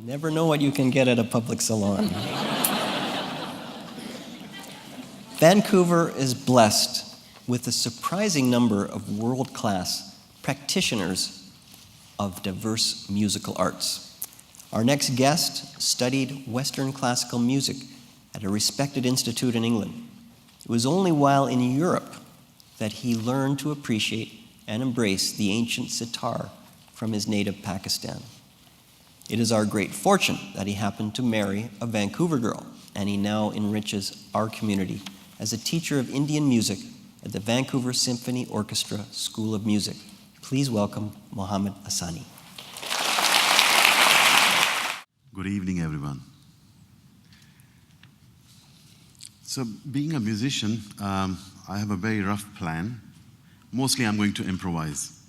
You never know what you can get at a public salon. Vancouver is blessed with a surprising number of world-class practitioners of diverse musical arts. Our next guest studied Western classical music at a respected institute in England. It was only while in Europe that he learned to appreciate and embrace the ancient sitar from his native Pakistan. It is our great fortune that he happened to marry a Vancouver girl, and he now enriches our community as a teacher of Indian music at the Vancouver Symphony Orchestra School of Music. Please welcome Mohamed Assani. Good evening, everyone. So, being a musician, I have a very rough plan. Mostly, I'm going to improvise.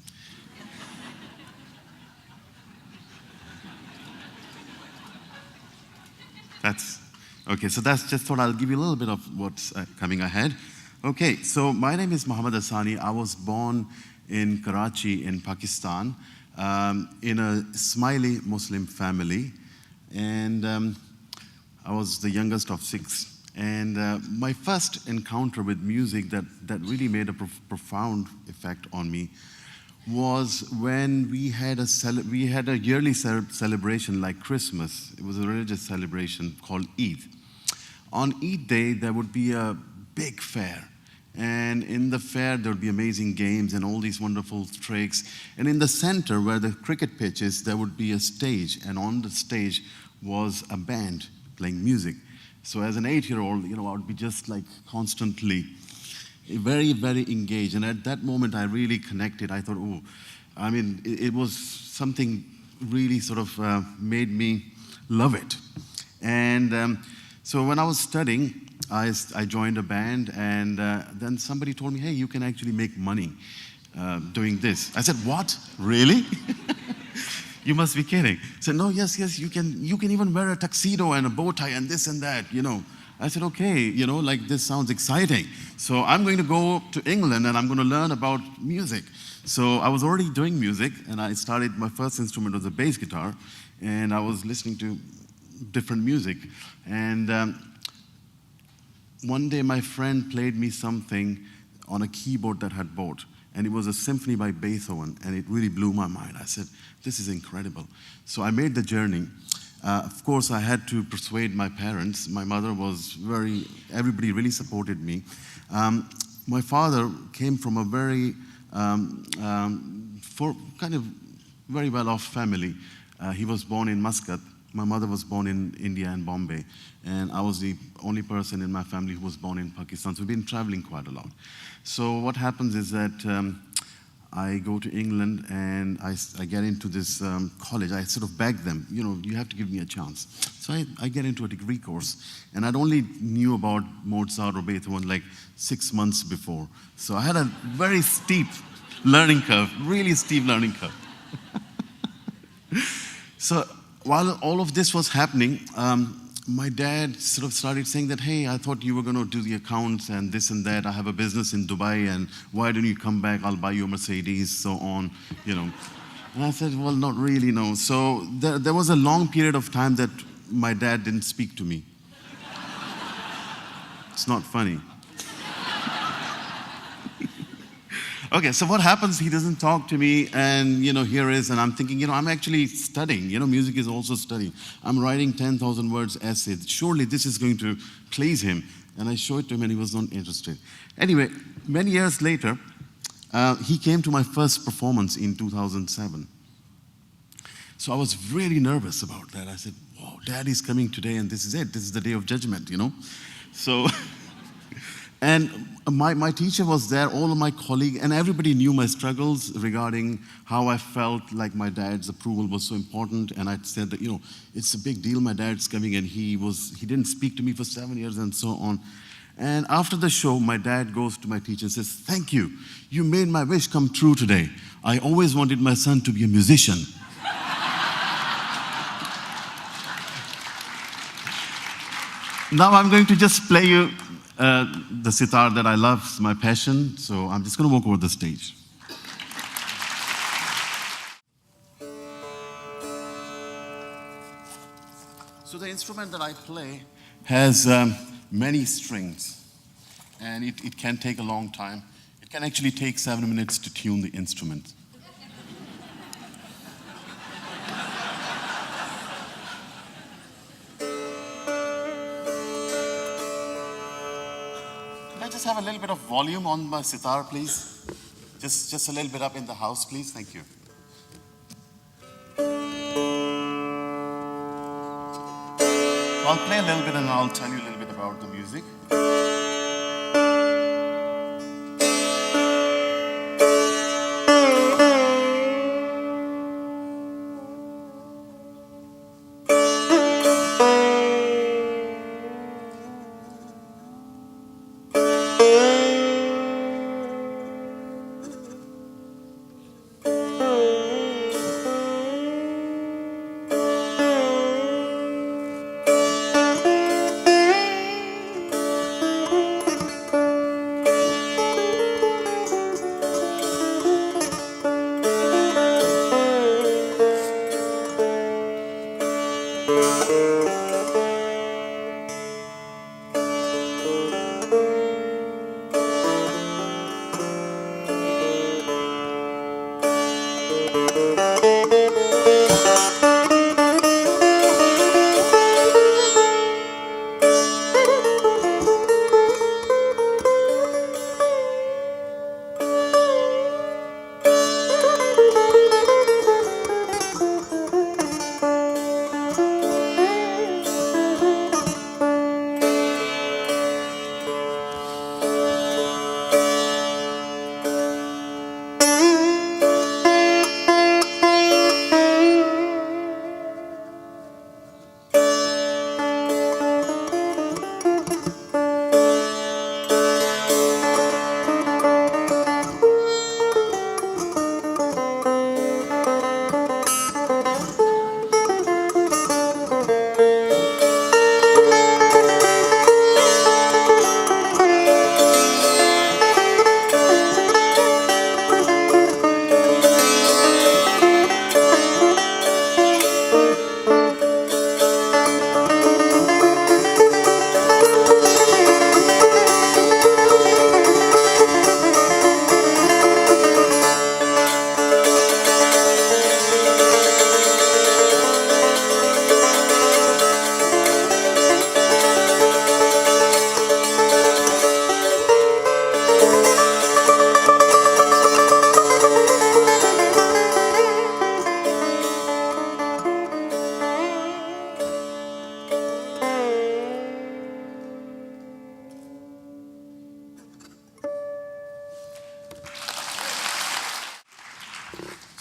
That's just thought I'll give you a little bit of what's coming ahead. Okay, so my name is Mohamed Assani. I was born in Karachi in Pakistan in a smiley Muslim family. And I was the youngest of 6. And my first encounter with music that really made a profound effect on me was when we had a yearly celebration like Christmas. It was a religious celebration called Eid. On Eid Day, there would be a big fair. And in the fair, there would be amazing games and all these wonderful tricks. And in the center, where the cricket pitch is, there would be a stage. And on the stage was a band playing music. So as an 8-year-old, I would be just like constantly very, very engaged. And at that moment, I really connected. I thought, it was something really sort of made me love it. And so when I was studying, I joined a band, and then somebody told me, hey, you can actually make money doing this. I said, what? Really? You must be kidding. I said, no, yes, you can even wear a tuxedo and a bow tie and this and that, I said, okay, this sounds exciting. So I'm going to go to England and I'm going to learn about music. So I was already doing music, and I started, my first instrument was a bass guitar, and I was listening to different music. And one day my friend played me something on a keyboard that I had bought, and it was a symphony by Beethoven, and it really blew my mind. I said, this is incredible. So I made the journey. Of course, I had to persuade my parents. My mother was everybody really supported me. My father came from a very, very well-off family. He was born in Muscat. My mother was born in India and Bombay, and I was the only person in my family who was born in Pakistan, so we've been traveling quite a lot. So what happens is that I go to England, and I get into this college. I sort of beg them, you have to give me a chance. So I get into a degree course, and I'd only knew about Mozart or Beethoven like 6 months before. So I had a very steep learning curve, really steep learning curve. So while all of this was happening, my dad sort of started saying that, hey, I thought you were going to do the accounts and this and that. I have a business in Dubai, and why don't you come back? I'll buy you a Mercedes, so on, And I said, well, not really, no. So there was a long period of time that my dad didn't speak to me. It's not funny. Okay, so what happens, he doesn't talk to me, and, here is, and I'm thinking, I'm actually studying. Music is also studying. I'm writing 10,000 words essay. Surely this is going to please him. And I show it to him, and he was not interested. Anyway, many years later, he came to my first performance in 2007. So I was really nervous about that. I said, whoa, Daddy's coming today, and this is it. This is the day of judgment, So... And my teacher was there, all of my colleagues, and everybody knew my struggles regarding how I felt like my dad's approval was so important. And I said that, it's a big deal, my dad's coming, and he didn't speak to me for 7 years and so on. And after the show, my dad goes to my teacher and says, thank you. You made my wish come true today. I always wanted my son to be a musician. Now I'm going to just play you the sitar that I love, is my passion, so I'm just going to walk over the stage. So the instrument that I play has many strings, and it can take a long time. It can actually take 7 minutes to tune the instrument. Can I just have a little bit of volume on my sitar, please? Just a little bit up in the house, please. Thank you. I'll play a little bit and I'll tell you a little bit about the music.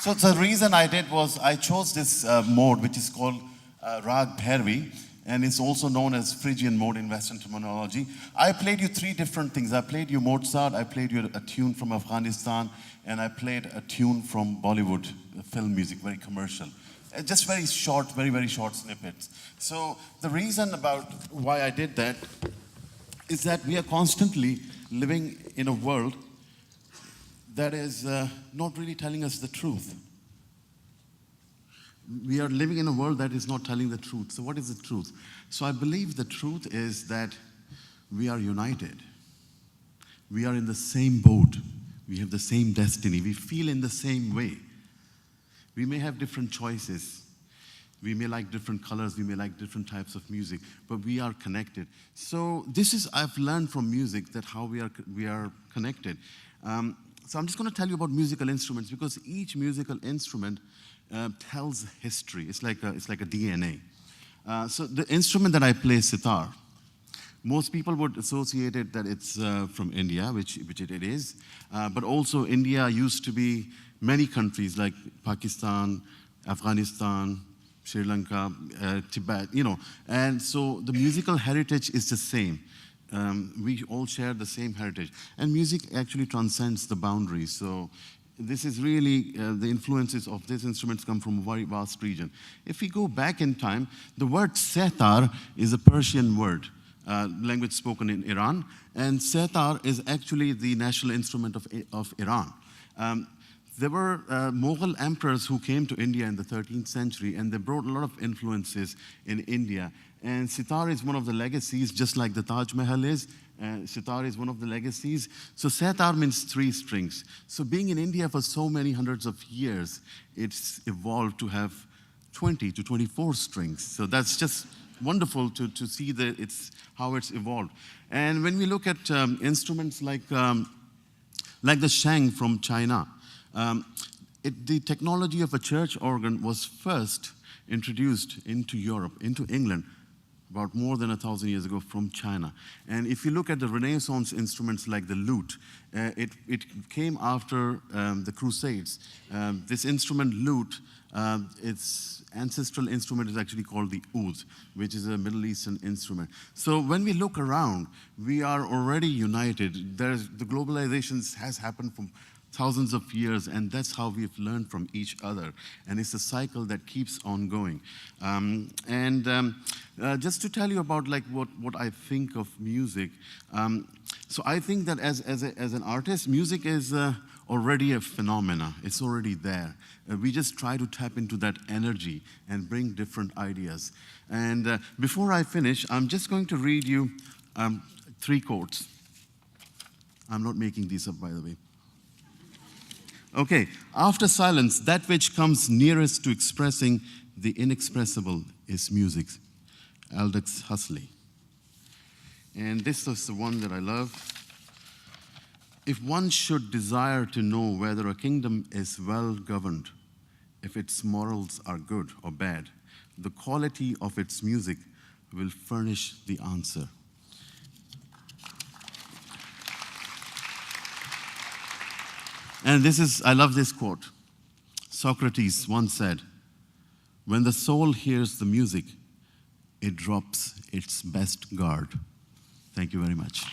So the reason I did was I chose this mode, which is called Rag Bhairavi, and it's also known as Phrygian mode in Western terminology. I played you three different things. I played you Mozart, I played you a tune from Afghanistan, and I played a tune from Bollywood, film music, very commercial. Just very short, very, very short snippets. So the reason about why I did that is that we are constantly living in a world that is not really telling us the truth. We are living in a world that is not telling the truth. So what is the truth? So I believe the truth is that we are united. We are in the same boat. We have the same destiny. We feel in the same way. We may have different choices. We may like different colors. We may like different types of music. But we are connected. So this is, I've learned from music that how we are connected. So I'm just going to tell you about musical instruments because each musical instrument tells history. It's like a DNA. So the instrument that I play is sitar. Most people would associate it that it's from India, which it is. But also India used to be many countries like Pakistan, Afghanistan, Sri Lanka, Tibet, you know. And so the musical heritage is the same. We all share the same heritage. And music actually transcends the boundaries. So this is really, the influences of these instruments come from a very vast region. If we go back in time, the word setar is a Persian word, language spoken in Iran. And setar is actually the national instrument of Iran. there were Mughal emperors who came to India in the 13th century, and they brought a lot of influences in India. And sitar is one of the legacies, just like the Taj Mahal is. Sitar is one of the legacies. So sitar means 3 strings. So being in India for so many hundreds of years, it's evolved to have 20 to 24 strings. So that's just wonderful to see how it's evolved. And when we look at instruments like the shang from China, the technology of a church organ was first introduced into Europe, into England, about more than 1,000 years ago from China. And if you look at the Renaissance instruments like the lute, it came after the Crusades. This instrument, lute, its ancestral instrument is actually called the oud, which is a Middle Eastern instrument. So when we look around, we are already united. The globalization has happened from thousands of years, and that's how we've learned from each other. And it's a cycle that keeps on going. Just to tell you about like what I think of music, so I think that as an artist, music is already a phenomena. It's already there. We just try to tap into that energy and bring different ideas. And before I finish, I'm just going to read you 3 quotes. I'm not making these up, by the way. Okay, after silence, that which comes nearest to expressing the inexpressible is music. Aldous Huxley. And this is the one that I love. If one should desire to know whether a kingdom is well governed, if its morals are good or bad, the quality of its music will furnish the answer. And I love this quote. Socrates once said, "When the soul hears the music, it drops its best guard." Thank you very much.